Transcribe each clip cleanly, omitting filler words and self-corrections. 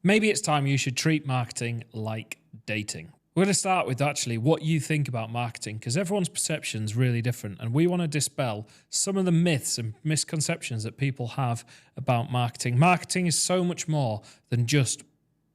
Maybe it's time you should treat marketing like dating. We're going to start with actually what you think about marketing because everyone's perception is really different. And we want to dispel some of the myths and misconceptions that people have about marketing. Marketing is so much more than just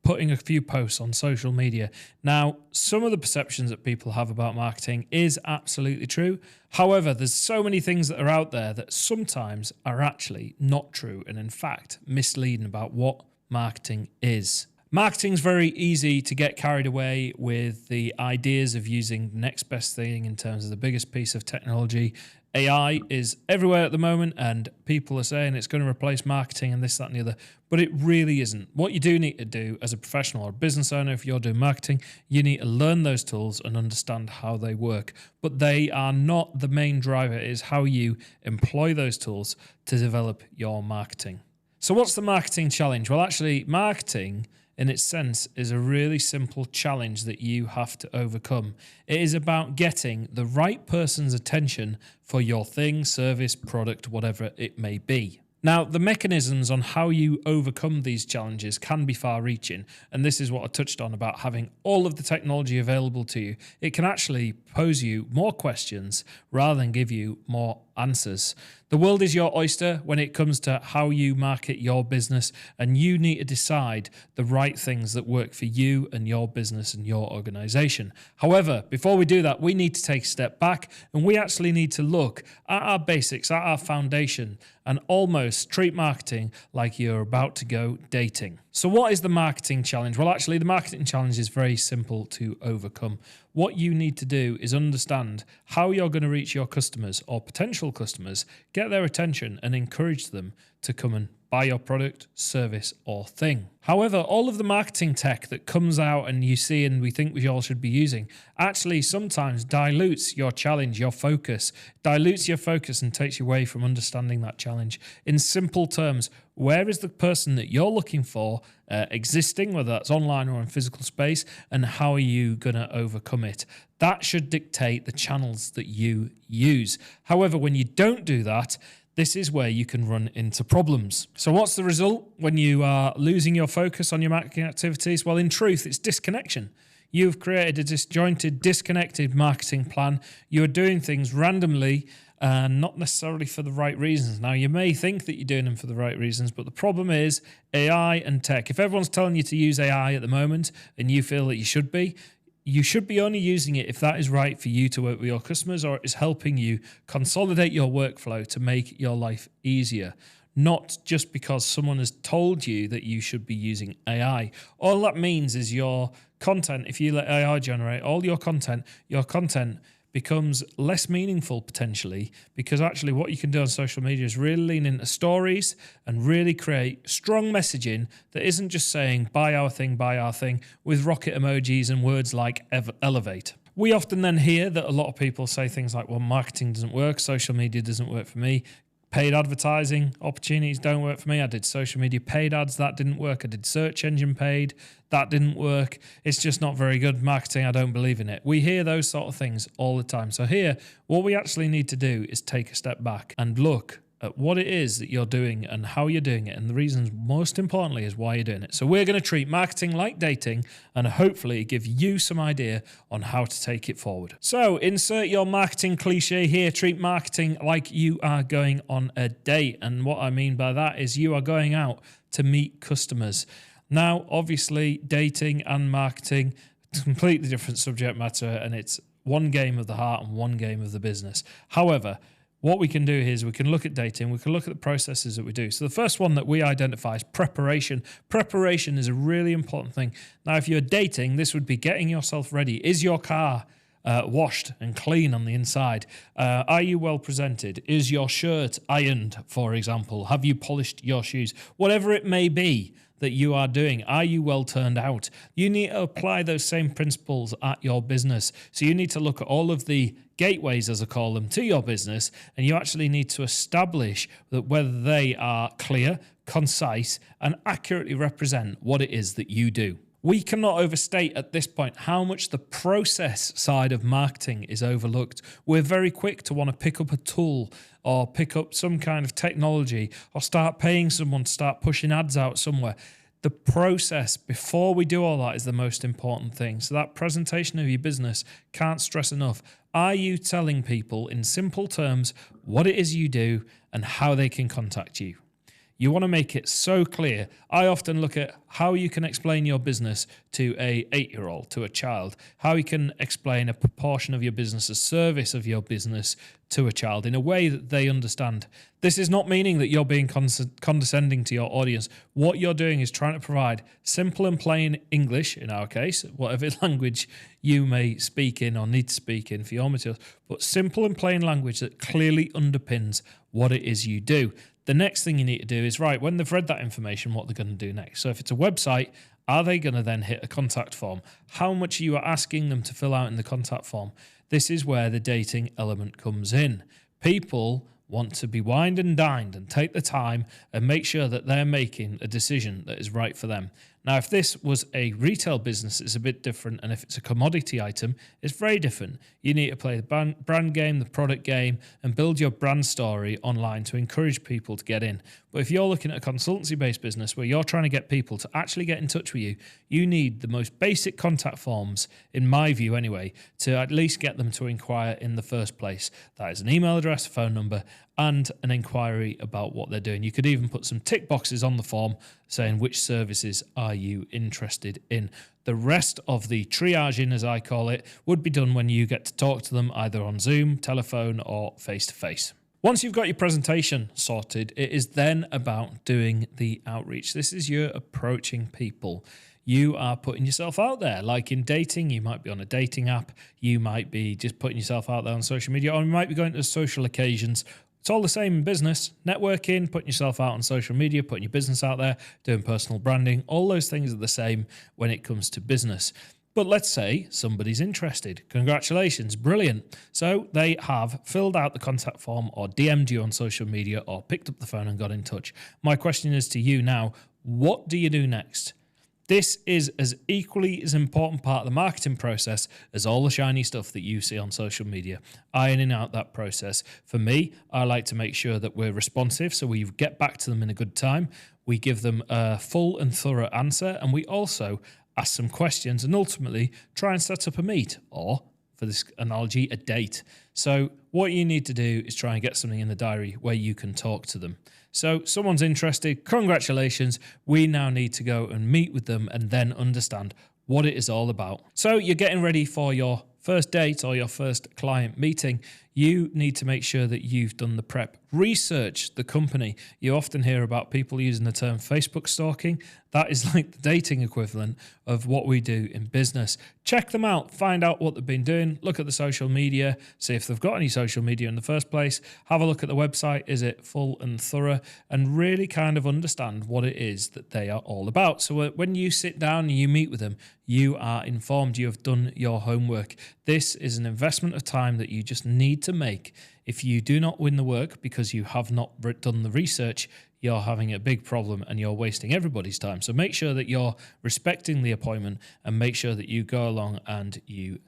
putting a few posts on social media. Now, some of the perceptions that people have about marketing is absolutely true. However, there's so many things that are out there that sometimes are actually not true and in fact misleading about what marketing is. Marketing's very easy to get carried away with the ideas of using the next best thing in terms of the biggest piece of technology. AI is everywhere at the moment and people are saying it's going to replace marketing and this, that and the other, but it really isn't. What you do need to do as a professional or a business owner, if you're doing marketing, you need to learn those tools and understand how they work. But they are not the main driver. It is how you employ those tools to develop your marketing. So what's the marketing challenge? Well, actually, marketing in its sense is a really simple challenge that you have to overcome. It is about getting the right person's attention for your thing, service, product, whatever it may be. Now, the mechanisms on how you overcome these challenges can be far-reaching, and this is what I touched on about having all of the technology available to you. It can actually pose you more questions rather than give you more answers. The world is your oyster when it comes to how you market your business, and you need to decide the right things that work for you and your business and your organization. However, before we do that, we need to take a step back and we actually need to look at our basics, at our foundation, and almost treat marketing like you're about to go dating. So what is the marketing challenge? Well, actually, the marketing challenge is very simple to overcome. What you need to do is understand how you're going to reach your customers or potential customers, get their attention and encourage them to come and buy your product, service or thing. However, all of the marketing tech that comes out and you see and we think we all should be using actually sometimes dilutes your challenge, your focus, dilutes your focus and takes you away from understanding that challenge. In simple terms, where is the person that you're looking for existing, whether that's online or in physical space, and how are you going to overcome it? That should dictate the channels that you use. However, when you don't do that, this is where you can run into problems. So what's the result when you are losing your focus on your marketing activities? Well, in truth, it's disconnection. You've created a disjointed, disconnected marketing plan. You're doing things randomly and not necessarily for the right reasons. Now, you may think that you're doing them for the right reasons, but the problem is AI and tech. If everyone's telling you to use AI at the moment and you feel that you should be only using it if that is right for you to work with your customers or it is helping you consolidate your workflow to make your life easier, not just because someone has told you that you should be using AI. All that means is your content, if you let AI generate all your content becomes less meaningful potentially, because actually what you can do on social media is really lean into stories and really create strong messaging that isn't just saying buy our thing with rocket emojis and words like elevate. We often then hear that a lot of people say things like, well, marketing doesn't work, social media doesn't work for me. Paid advertising opportunities don't work for me. I did social media paid ads, that didn't work. I did search engine paid, that didn't work. It's just not very good marketing, I don't believe in it. We hear those sort of things all the time. So here, what we actually need to do is take a step back and look at what it is that you're doing and how you're doing it, and the reasons most importantly is why you're doing it. So we're going to treat marketing like dating and hopefully give you some idea on how to take it forward. So insert your marketing cliche here, treat marketing like you are going on a date. And what I mean by that is you are going out to meet customers. Now, obviously, dating and marketing, completely different subject matter, and it's one game of the heart and one game of the business. However, what we can do here is we can look at dating, we can look at the processes that we do. So the first one that we identify is preparation. Preparation is a really important thing. Now, if you're dating, this would be getting yourself ready. Is your car washed and clean on the inside? Are you well presented? Is your shirt ironed, for example? Have you polished your shoes? Whatever it may be that you are doing, are you well turned out? You need to apply those same principles at your business. So you need to look at all of the gateways, as I call them, to your business, and you actually need to establish that whether they are clear, concise, and accurately represent what it is that you do. We cannot overstate at this point how much the process side of marketing is overlooked. We're very quick to want to pick up a tool or pick up some kind of technology or start paying someone to start pushing ads out somewhere. The process before we do all that is the most important thing. So that presentation of your business, can't stress enough. Are you telling people in simple terms what it is you do and how they can contact you? You want to make it so clear. I often look at how you can explain your business to a 8-year-old, to a child, how you can explain a proportion of your business, a service of your business to a child in a way that they understand. This is not meaning that you're being condescending to your audience. What you're doing is trying to provide simple and plain English, in our case, whatever language you may speak in or need to speak in for your materials, but simple and plain language that clearly underpins what it is you do. The next thing you need to do is, right, when they've read that information, what they're going to do next. So if it's a website, are they going to then hit a contact form? How much you are asking them to fill out in the contact form? This is where the dating element comes in. People want to be wined and dined and take the time and make sure that they're making a decision that is right for them. Now, if this was a retail business, it's a bit different. And if it's a commodity item, it's very different. You need to play the brand game, the product game, and build your brand story online to encourage people to get in. But if you're looking at a consultancy-based business where you're trying to get people to actually get in touch with you, you need the most basic contact forms, in my view anyway, to at least get them to inquire in the first place. That is an email address, a phone number, and an inquiry about what they're doing. You could even put some tick boxes on the form saying which services are you interested in. The rest of the triaging, as I call it, would be done when you get to talk to them either on Zoom, telephone, or face-to-face. Once you've got your presentation sorted, it is then about doing the outreach. This is your approaching people. You are putting yourself out there. Like in dating, you might be on a dating app. You might be just putting yourself out there on social media, or you might be going to social occasions. It's all the same in business. Networking, putting yourself out on social media, putting your business out there, doing personal branding. All those things are the same when it comes to business. But let's say somebody's interested. Congratulations, brilliant. So they have filled out the contact form or DM'd you on social media or picked up the phone and got in touch. My question is to you now, what do you do next? This is as equally as important part of the marketing process as all the shiny stuff that you see on social media. Ironing out that process. For me, I like to make sure that we're responsive, so we get back to them in a good time. We give them a full and thorough answer, and we also ask some questions and ultimately try and set up a meet, or for this analogy, a date. So what you need to do is try and get something in the diary where you can talk to them. So someone's interested, congratulations. We now need to go and meet with them and then understand what it is all about. So you're getting ready for your first date or your first client meeting. You need to make sure that you've done the prep. Research the company. You often hear about people using the term Facebook stalking. That is like the dating equivalent of what we do in business. Check them out, find out what they've been doing, look at the social media, see if they've got any social media in the first place, have a look at the website, is it full and thorough, and really kind of understand what it is that they are all about. So when you sit down and you meet with them, you are informed, you have done your homework. This is an investment of time that you just need to make. If you do not win the work because you have not done the research, you're having a big problem and you're wasting everybody's time. So make sure that you're respecting the appointment and make sure that you go along and you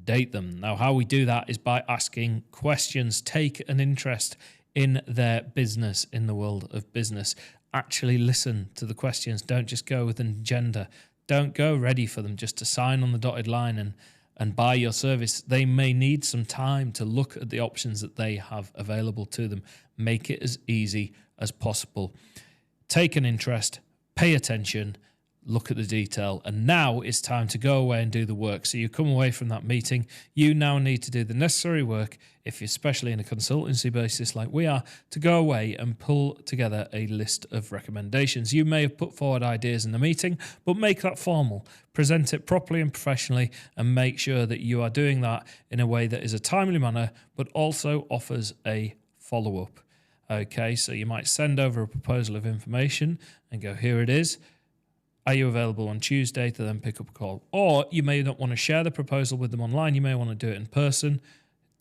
date them. Now, how we do that is by asking questions. Take an interest in their business, in the world of business. Actually listen to the questions. Don't just go with an agenda. Don't go ready for them just to sign on the dotted line and buy your service. They may need some time to look at the options that they have available to them. Make it as easy as possible. Take an interest, pay attention, look at the detail, and now it's time to go away and do the work. So you come away from that meeting, you now need to do the necessary work, if you're especially in a consultancy basis like we are, to go away and pull together a list of recommendations. You may have put forward ideas in the meeting, but make that formal. Present it properly and professionally, and make sure that you are doing that in a way that is a timely manner, but also offers a follow-up. Okay, so you might send over a proposal of information and go, here it is. Are you available on Tuesday to then pick up a call? Or you may not want to share the proposal with them online. You may want to do it in person.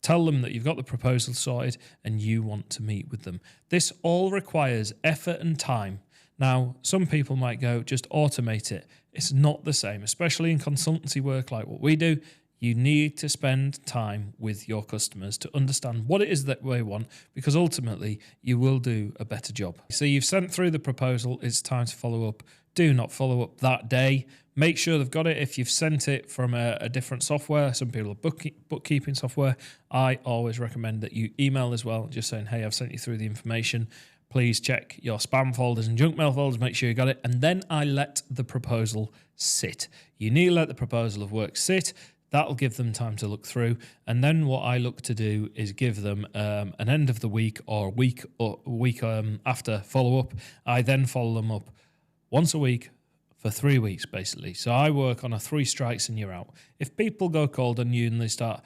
Tell them that you've got the proposal sorted and you want to meet with them. This all requires effort and time. Now, some people might go, just automate it. It's not the same, especially in consultancy work like what we do. You need to spend time with your customers to understand what it is that they want, because ultimately you will do a better job. So you've sent through the proposal. It's time to follow up. do not follow up that day. Make sure they've got it. If you've sent it from a different software, some people are bookkeeping software, I always recommend that you email as well, just saying, hey, I've sent you through the information. Please check your spam folders and junk mail folders, make sure you got it. And then I let the proposal sit. You need to let the proposal of work sit. That'll give them time to look through. And then what I look to do is give them an end of the week or week after follow-up. I then follow them up once a week for 3 weeks, basically. So I work on a 3 strikes and you're out. If people go cold on you and they start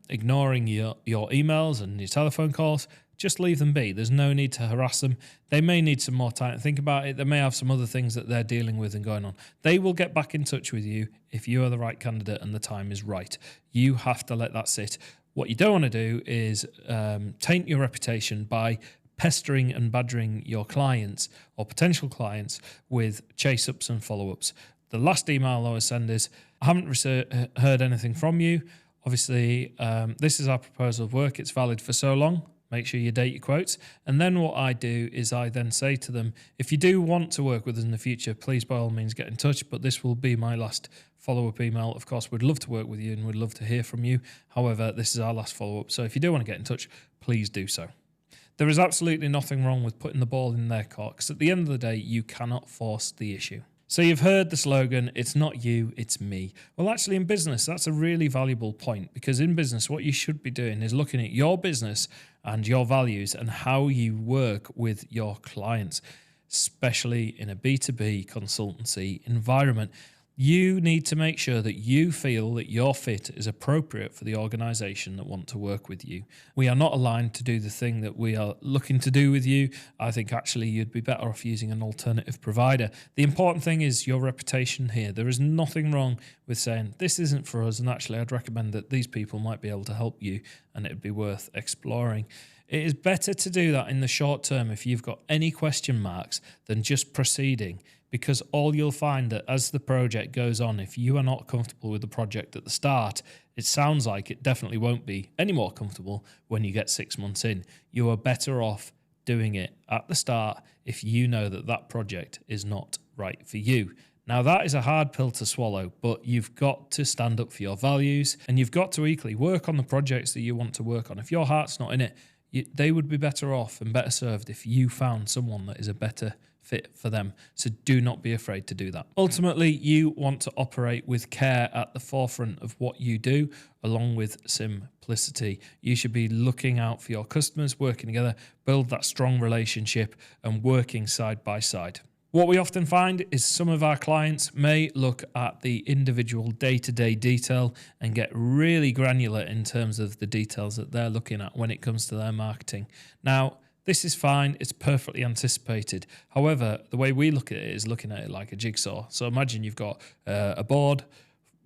ignoring your emails and your telephone calls, just leave them be. There's no need to harass them. They may need some more time to think about it. They may have some other things that they're dealing with and going on. They will get back in touch with you if you are the right candidate and the time is right. You have to let that sit. What you don't want to do is taint your reputation by pestering and badgering your clients or potential clients with chase-ups and follow-ups. The last email I always send is, I haven't heard anything from you. Obviously, this is our proposal of work. It's valid for so long. Make sure you date your quotes. And then what I do is I then say to them, if you do want to work with us in the future, please by all means get in touch. But this will be my last follow-up email. Of course, we'd love to work with you and we'd love to hear from you. However, this is our last follow-up. So if you do want to get in touch, please do so. There is absolutely nothing wrong with putting the ball in their court, because at the end of the day, you cannot force the issue. So you've heard the slogan, it's not you, it's me. Well, actually in business, that's a really valuable point, because in business, what you should be doing is looking at your business and your values and how you work with your clients, especially in a B2B consultancy environment. You need to make sure that you feel that your fit is appropriate for the organization that want to work with you. We are not aligned to do the thing that we are looking to do with you. I think actually you'd be better off using an alternative provider. The important thing is your reputation here. There is nothing wrong with saying this isn't for us, and actually I'd recommend that these people might be able to help you and it'd be worth exploring. It is better to do that in the short term if you've got any question marks than just proceeding, because all you'll find that as the project goes on, if you are not comfortable with the project at the start, it sounds like it definitely won't be any more comfortable when you get 6 months in. You are better off doing it at the start if you know that that project is not right for you. Now, that is a hard pill to swallow, but you've got to stand up for your values and you've got to equally work on the projects that you want to work on. If your heart's not in it, they would be better off and better served if you found someone that is a better fit for them. So do not be afraid to do that. Ultimately, you want to operate with care at the forefront of what you do, along with simplicity. You should be looking out for your customers, working together, build that strong relationship and working side by side. What we often find is some of our clients may look at the individual day-to-day detail and get really granular in terms of the details that they're looking at when it comes to their marketing. Now, this is fine. It's perfectly anticipated. However, the way we look at it is looking at it like a jigsaw. So imagine you've got a board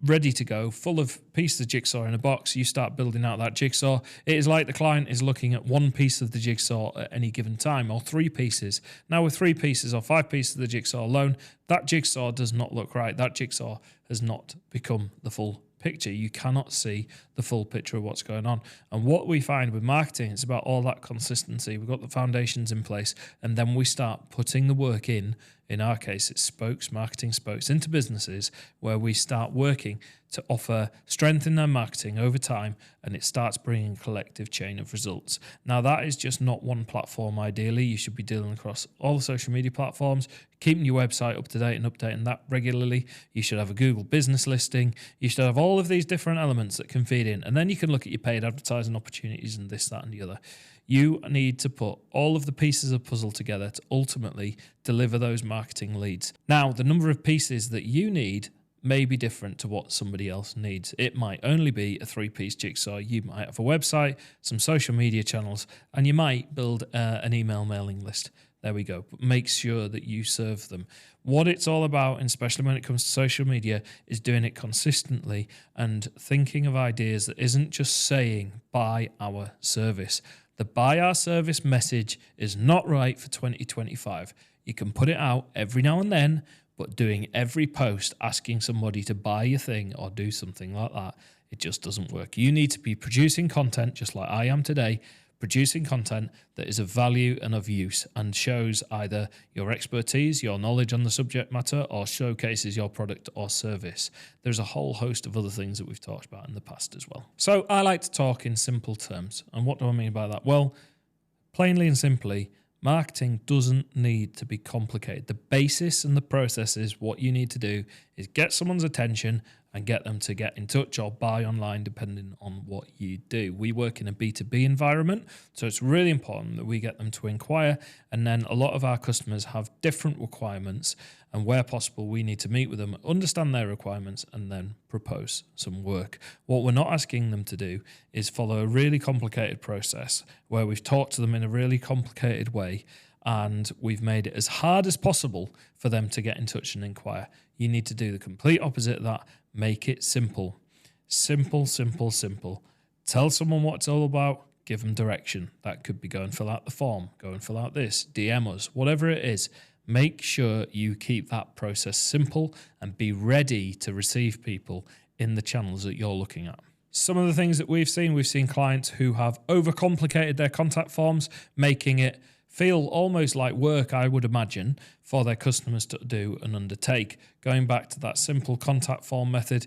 ready to go, full of pieces of jigsaw in a box. You start building out that jigsaw. It is like the client is looking at one piece of the jigsaw at any given time, or 3 pieces. Now with 3 pieces or 5 pieces of the jigsaw alone, that jigsaw does not look right. That jigsaw has not become the full picture. You cannot see the full picture of what's going on. And what we find with marketing, it's about all that consistency. We've got the foundations in place, and then we start putting the work in our case, it's spokes, marketing spokes into businesses where we start working to offer strength in their marketing over time, and it starts bringing a collective chain of results. Now, that is just not one platform. Ideally, you should be dealing across all the social media platforms, keeping your website up to date and updating that regularly. You should have a Google business listing. You should have all of these different elements that can feed in, and then you can look at your paid advertising opportunities and this, that, and the other. You need to put all of the pieces of puzzle together to ultimately deliver those marketing leads. Now, the number of pieces that you need may be different to what somebody else needs. It might only be a 3-piece jigsaw. You might have a website, some social media channels, and you might build an email mailing list. There we go. But make sure that you serve them. What it's all about, and especially when it comes to social media, is doing it consistently and thinking of ideas that isn't just saying, buy our service. The buy our service message is not right for 2025. You can put it out every now and then, but doing every post asking somebody to buy your thing or do something like that, it just doesn't work. You need to be producing content just like I am today, producing content that is of value and of use and shows either your expertise, your knowledge on the subject matter, or showcases your product or service. There's a whole host of other things that we've talked about in the past as well. So I like to talk in simple terms. And what do I mean by that? Well, plainly and simply, marketing doesn't need to be complicated. The basis and the process is what you need to do is get someone's attention and get them to get in touch or buy online, depending on what you do. We work in a B2B environment, so it's really important that we get them to inquire. And then a lot of our customers have different requirements, and where possible, we need to meet with them, understand their requirements, and then propose some work. What we're not asking them to do is follow a really complicated process where we've talked to them in a really complicated way and we've made it as hard as possible for them to get in touch and inquire. You need to do the complete opposite of that. Make it simple. Simple, simple, simple. Tell someone what it's all about. Give them direction. That could be go and fill out the form, go and fill out this, DM us, whatever it is. Make sure you keep that process simple and be ready to receive people in the channels that you're looking at. Some of the things that we've seen clients who have overcomplicated their contact forms, making it feel almost like work, I would imagine, for their customers to do and undertake. Going back to that simple contact form method,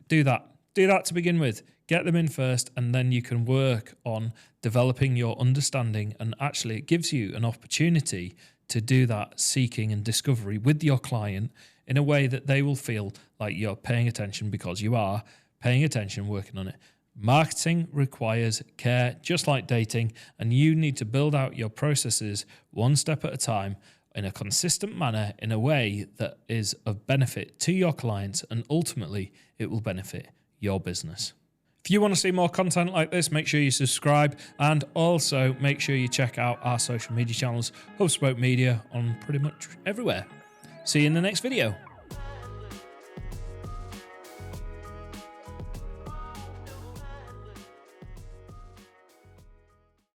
do that. Do that to begin with. Get them in first, and then you can work on developing your understanding. And actually, it gives you an opportunity to do that seeking and discovery with your client in a way that they will feel like you're paying attention, because you are paying attention, working on it. Marketing requires care, just like dating, and you need to build out your processes one step at a time in a consistent manner in a way that is of benefit to your clients, and ultimately it will benefit your business. If you want to see more content like this, make sure you subscribe, and also make sure you check out our social media channels, Hubspoke Media, on pretty much everywhere. See you in the next video.